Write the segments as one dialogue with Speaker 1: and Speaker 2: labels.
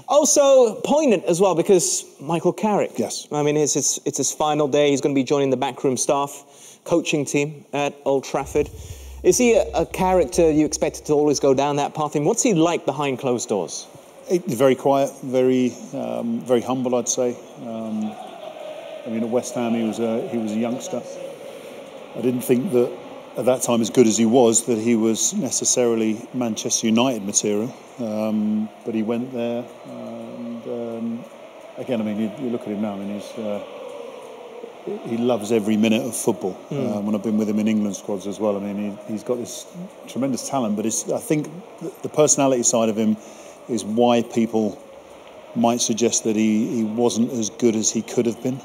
Speaker 1: Also poignant as well because Michael Carrick.
Speaker 2: Yes.
Speaker 1: I mean, it's his final day. He's going to be joining the backroom staff, coaching team at Old Trafford. Is he a character you expected to always go down that path? And what's he like behind closed doors?
Speaker 2: Very quiet, very humble, I'd say. I mean, at West Ham, he was a youngster. I didn't think that at that time, as good as he was, that he was necessarily Manchester United material. But he went there, and again, I mean, you look at him now. I mean, he loves every minute of football. When I've been with him in England squads as well, I mean, he's got this tremendous talent. But I think the personality side of him is why people might suggest that he wasn't as good as he could have been.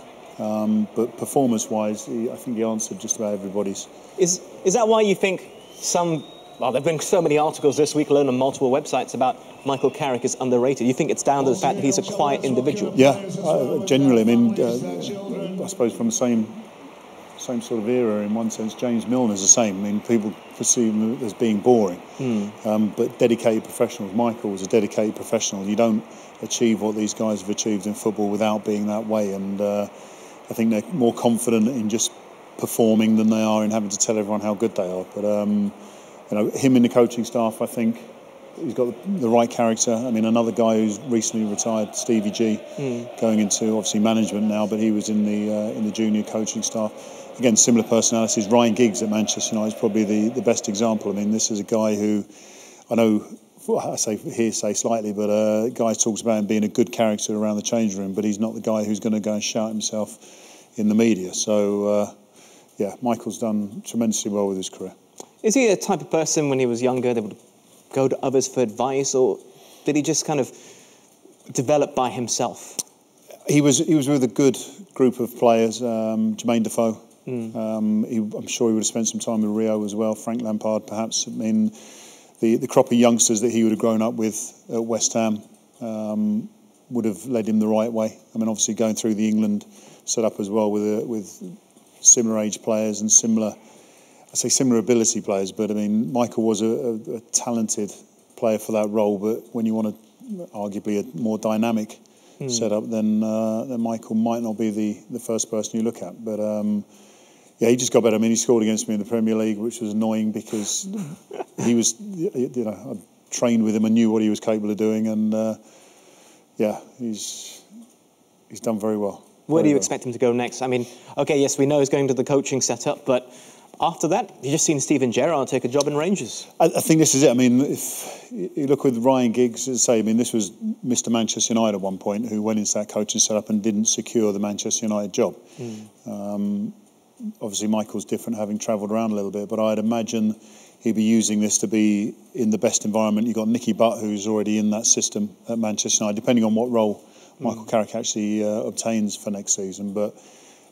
Speaker 2: But performance-wise, I think he answered just about everybody's.
Speaker 1: Is that why you think well, there have been so many articles this week alone on multiple websites about Michael Carrick is underrated? You think it's down to the fact that he's a quiet individual?
Speaker 2: Yeah, generally. I mean, I suppose from the same sort of era in one sense, James Milner's the same. I mean, people perceive him as being boring. But dedicated professionals. Michael was a dedicated professional. You don't achieve what these guys have achieved in football without being that way. And I think they're more confident in just performing than they are in having to tell everyone how good they are. But you know, him in the coaching staff, I think he's got the right character. I mean, another guy who's recently retired, Stevie G, going into obviously management now, but he was in the junior coaching staff. Again, similar personalities. Ryan Giggs at Manchester United is probably the best example. I mean, this is a guy who I know, I say hearsay slightly, but a guy talks about him being a good character around the change room, but he's not the guy who's going to go and shout himself in the media. So, yeah, Michael's done tremendously well with his career.
Speaker 1: Is he a type of person when he was younger that would go to others for advice, or did he just kind of develop by himself?
Speaker 2: He was with a good group of players. Jermaine Defoe. I'm sure he would have spent some time with Rio as well. Frank Lampard, perhaps. I mean, the crop of youngsters that he would have grown up with at West Ham would have led him the right way. I mean, obviously going through the England setup as well with similar age players and similar ability players. But I mean, Michael was a talented player for that role. But when you want arguably a more dynamic setup, then Michael might not be the first person you look at. But yeah, he just got better. I mean, he scored against me in the Premier League, which was annoying because he was, you know, I trained with him and knew what he was capable of doing, and yeah, he's done very well.
Speaker 1: Where do you expect him to go next? I mean, okay, yes, we know he's going to the coaching setup, but after that, you've just seen Steven Gerrard take a job in Rangers.
Speaker 2: I think this is it. I mean, if you look with Ryan Giggs, as I say, I mean, this was Mr. Manchester United at one point who went into that coaching setup and didn't secure the Manchester United job. Obviously, Michael's different, having travelled around a little bit, but I'd imagine he'd be using this to be in the best environment. You've got Nicky Butt, who's already in that system at Manchester United, depending on what role Michael Carrick actually obtains for next season. But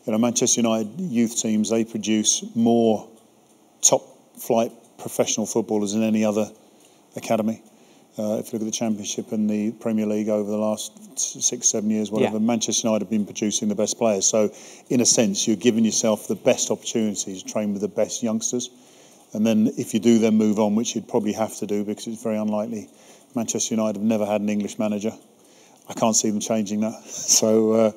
Speaker 2: you know, Manchester United youth teams, they produce more top-flight professional footballers than any other academy. If you look at the Championship and the Premier League over the last 6-7 years, whatever, Manchester United have been producing the best players. So, in a sense, you're giving yourself the best opportunities to train with the best youngsters. And then if you do then move on, which you'd probably have to do because it's very unlikely, Manchester United have never had an English manager. I can't see them changing that. So,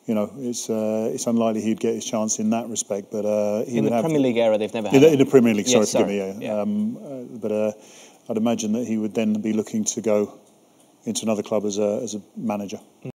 Speaker 2: you know, it's unlikely he'd get his chance in that respect. But
Speaker 1: in the Premier League era, they've never had
Speaker 2: in the Premier League.
Speaker 1: Yes,
Speaker 2: sorry, forgive me. Yeah. But I'd imagine that he would then be looking to go into another club as a manager.